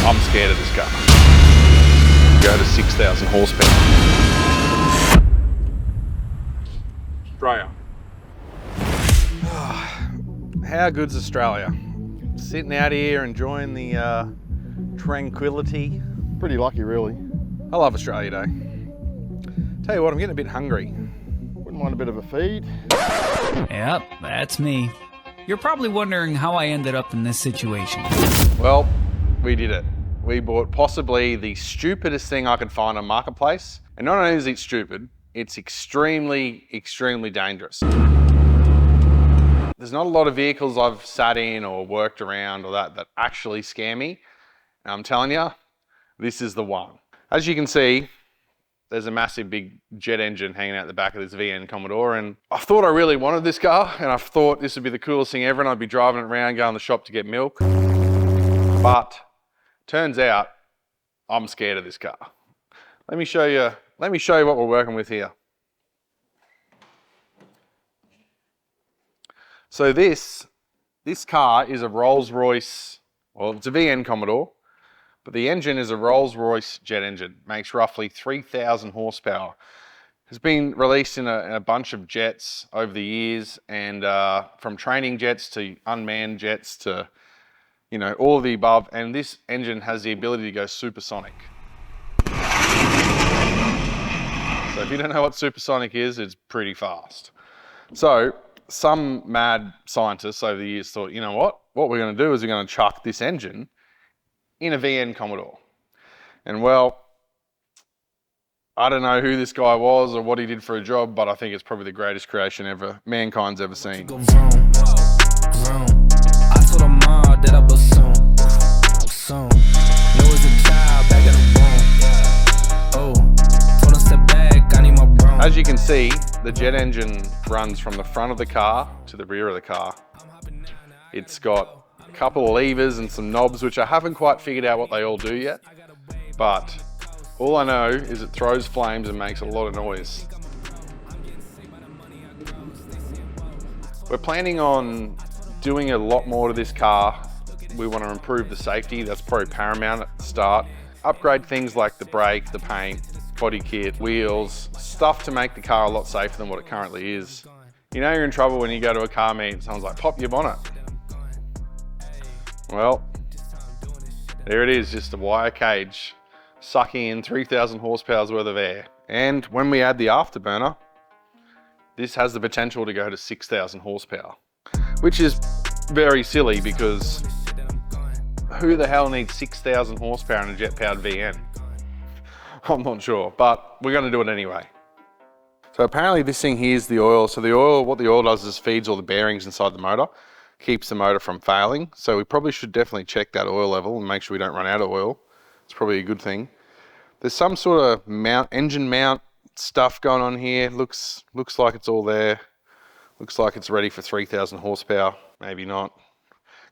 I'm scared of this car. Go to 6,000 horsepower. Australia. How good's Australia? Sitting out here enjoying the tranquility. Pretty lucky, really. I love Australia Day. Tell you what, I'm getting a bit hungry. Wouldn't mind a bit of a feed. Yep, that's me. You're probably wondering how I ended up in this situation. Well, we did it. We bought possibly the stupidest thing I could find on Marketplace. And not only is it stupid, it's extremely, extremely dangerous. There's not a lot of vehicles I've sat in or worked around or that actually scare me. And I'm telling you, this is the one. As you can see, there's a massive big jet engine hanging out the back of this VN Commodore, and I thought I really wanted this car, and I thought this would be the coolest thing ever, and I'd be driving it around, going to the shop to get milk. But turns out I'm scared of this car. Let me show you what we're working with here. So this car is a Rolls-Royce, well, it's a VN Commodore, but the engine is a Rolls-Royce jet engine. Makes roughly 3,000 horsepower. Has been released in a bunch of jets over the years, and from training jets to unmanned jets to, you know, all of the above. And this engine has the ability to go supersonic. So if you don't know what supersonic is, it's pretty fast. So some mad scientists over the years thought, you know what we're going to do is we're going to chuck this engine in a VN Commodore. And well, I don't know who this guy was or what he did for a job, but I think it's probably the greatest creation ever mankind's ever seen. I told her mom that I was soon. There was a child back in the room. Oh, told her step back, I need my broom. As you can see, the jet engine runs from the front of the car to the rear of the car. It's got a couple of levers and some knobs, which I haven't quite figured out what they all do yet, but all I know is it throws flames and makes a lot of noise. We're planning on doing a lot more to this car. We want to improve the safety, that's probably paramount at the start. Upgrade things like the brake, the paint, body kit, wheels, stuff to make the car a lot safer than what it currently is. You know you're in trouble when you go to a car meet and someone's like, pop your bonnet. Well, there it is, just a wire cage sucking in 3,000 horsepower's worth of air. And when we add the afterburner, this has the potential to go to 6,000 horsepower, which is very silly because who the hell needs 6,000 horsepower in a jet-powered VN? I'm not sure, but we're going to do it anyway. So apparently this thing here is the oil. So the oil, what the oil does is feeds all the bearings inside the motor, keeps the motor from failing. So we probably should definitely check that oil level and make sure we don't run out of oil. It's probably a good thing. There's some sort of engine mount stuff going on here. Looks like it's all there. Looks like it's ready for 3,000 horsepower. Maybe not.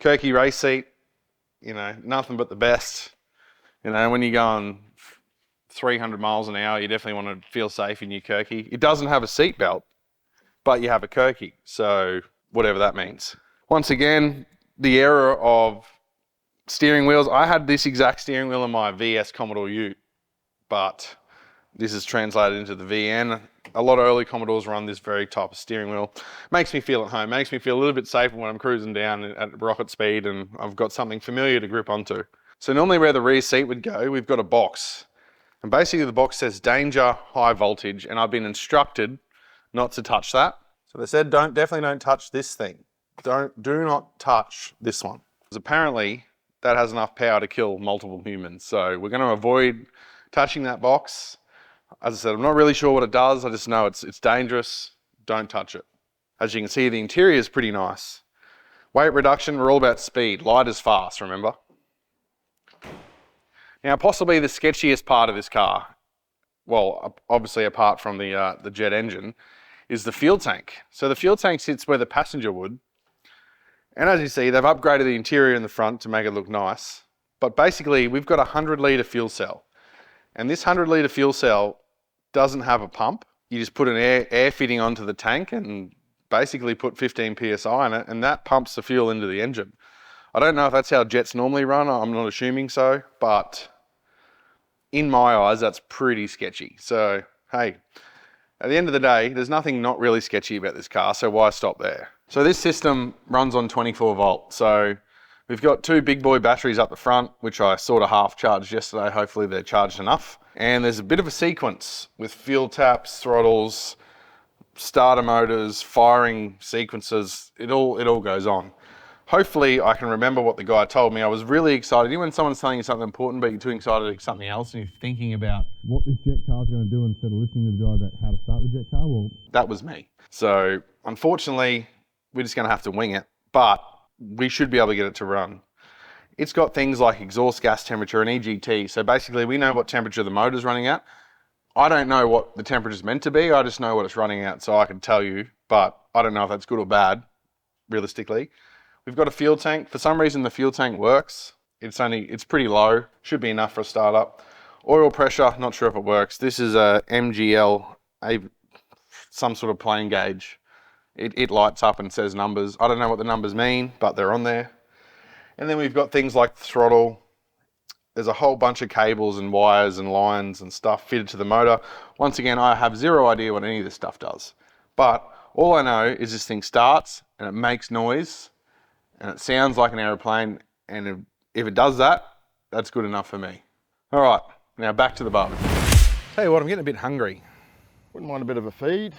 Kirky race seat, you know, nothing but the best. You know, when you're going 300 miles an hour, you definitely want to feel safe in your Kirky. It doesn't have a seat belt, but you have a Kirky. So whatever that means. Once again, the era of steering wheels. I had this exact steering wheel in my VS Commodore Ute, but this is translated into the VN. A lot of early Commodores run this very type of steering wheel. Makes me feel at home, makes me feel a little bit safer when I'm cruising down at rocket speed and I've got something familiar to grip onto. So normally where the rear seat would go, we've got a box. And basically the box says danger, high voltage, and I've been instructed not to touch that. So they said definitely don't touch this thing. Do not touch this one. Because apparently that has enough power to kill multiple humans. So we're going to avoid touching that box. As I said, I'm not really sure what it does. I just know it's dangerous. Don't touch it. As you can see, the interior is pretty nice. Weight reduction, we're all about speed. Light is fast, remember? Now, possibly the sketchiest part of this car, well, obviously apart from the jet engine, is the fuel tank. So the fuel tank sits where the passenger would. And as you see, they've upgraded the interior in the front to make it look nice. But basically, we've got a 100-litre fuel cell. And this 100-litre fuel cell doesn't have a pump. You just put an air fitting onto the tank and basically put 15 PSI in it, and that pumps the fuel into the engine. I don't know if that's how jets normally run. I'm not assuming so, but in my eyes, that's pretty sketchy. So, hey, at the end of the day, there's nothing not really sketchy about this car, so why stop there? So this system runs on 24 volt. So we've got 2 big boy batteries up the front, which I sort of half charged yesterday. Hopefully they're charged enough. And there's a bit of a sequence with fuel taps, throttles, starter motors, firing sequences. It all goes on. Hopefully I can remember what the guy told me. I was really excited. You know when someone's telling you something important, but you're too excited to do something else and you're thinking about what this jet car is going to do instead of listening to the guy about how to start the jet car? Well, that was me. So unfortunately, we're just going to have to wing it, but we should be able to get it to run. It's got things like exhaust gas temperature and EGT. So basically we know what temperature the motor's running at. I don't know what the temperature's meant to be. I just know what it's running at, so I can tell you, but I don't know if that's good or bad, realistically. We've got a fuel tank. For some reason, the fuel tank works. It's pretty low. Should be enough for a startup. Oil pressure, not sure if it works. This is a MGL, some sort of plane gauge. It lights up and says numbers. I don't know what the numbers mean, but they're on there. And then we've got things like the throttle. There's a whole bunch of cables and wires and lines and stuff fitted to the motor. Once again, I have zero idea what any of this stuff does. But all I know is this thing starts and it makes noise and it sounds like an aeroplane. And if it does that, that's good enough for me. All right, now back to the bar. Tell you what, I'm getting a bit hungry. Wouldn't mind a bit of a feed.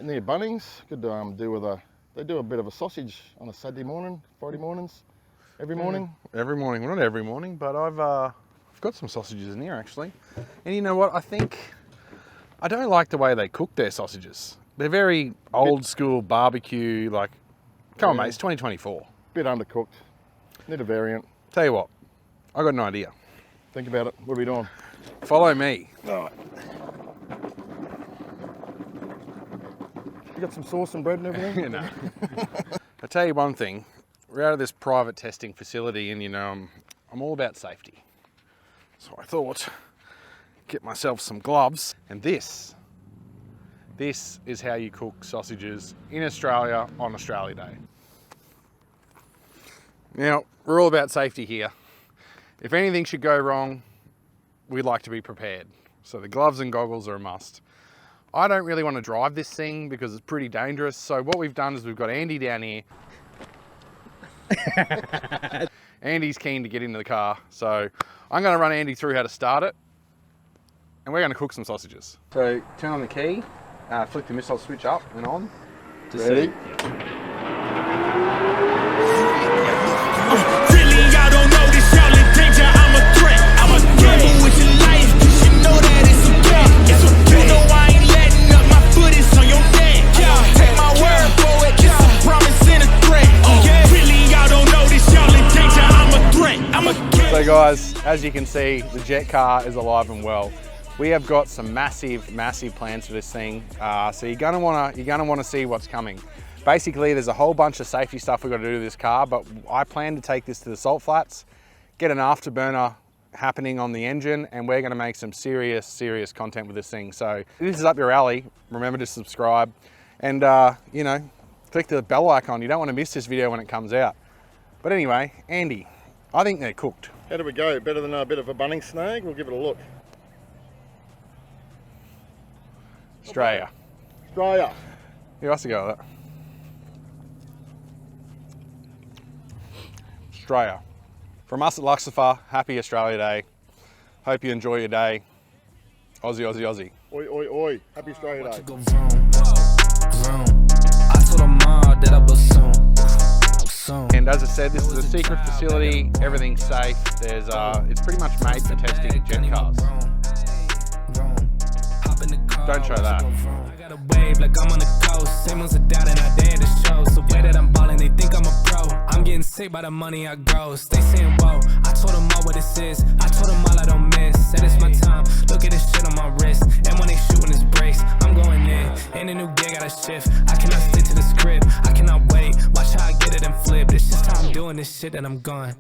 Near Bunnings, could do with they do a bit of a sausage on a Saturday morning, Friday mornings, every morning. Every morning, well not every morning, but I've got some sausages in here actually. And you know what, I don't like the way they cook their sausages. They're very old school barbecue, like, come on mate, it's 2024. Bit undercooked, need a variant. Tell you what, I got an idea. Think about it, what are we doing? Follow me. All right. You got some sauce and bread and everything? You know. I'll tell you one thing, we're out of this private testing facility and you know, I'm all about safety. So I thought, get myself some gloves. And this is how you cook sausages in Australia on Australia Day. Now, we're all about safety here. If anything should go wrong, we'd like to be prepared. So the gloves and goggles are a must. I don't really want to drive this thing because it's pretty dangerous. So what we've done is we've got Andy down here. Andy's keen to get into the car. So I'm going to run Andy through how to start it. And we're going to cook some sausages. So turn on the key, flick the missile switch up and on. Ready? Really, y'all don't know this, y'all in danger, I'm a threat. I'm a gamble with your life, you should know that it's okay. It's okay. You know I ain't letting up, my foot is on your neck. Take my word for it, it's a promise and a threat. Really, y'all don't know this, y'all in danger, I'm a threat. I'm a gamble. So guys, as you can see, the jet car is alive and well. We have got some massive plans for this thing. So you're gonna wanna see what's coming. Basically, there's a whole bunch of safety stuff we've got to do to this car, but I plan to take this to the salt flats, get an afterburner happening on the engine, and we're going to make some serious content with this thing. So if this is up your alley, remember to subscribe and, you know, click the bell icon. You don't want to miss this video when it comes out. But anyway, Andy, I think they're cooked. How do we go? Better than a bit of a Bunnings snag? We'll give it a look. Australia. Australia. You also go with that. Australia. From us at LUXIFER, happy Australia Day. Hope you enjoy your day. Aussie, Aussie, Aussie. Oi, oi, oi. Happy Australia Day. And as I said, this is a secret facility. Everything's safe. There's, it's pretty much made for testing jet cars. Don't show that. I got a wave like I'm on the coast. Same ones are down and I dare to show. So way that I'm balling, they think I'm a pro. I'm getting sick by the money I gross. They saying whoa. I told them all what this is. I told them all I don't miss. Said it's my time. Look at this shit on my wrist. And when they shooting this brace, I'm going in. Ain't a new gig, got a shift. I cannot stick to the script. I cannot wait. Watch how I get it and flip. It's just how I'm doing this shit and I'm gone.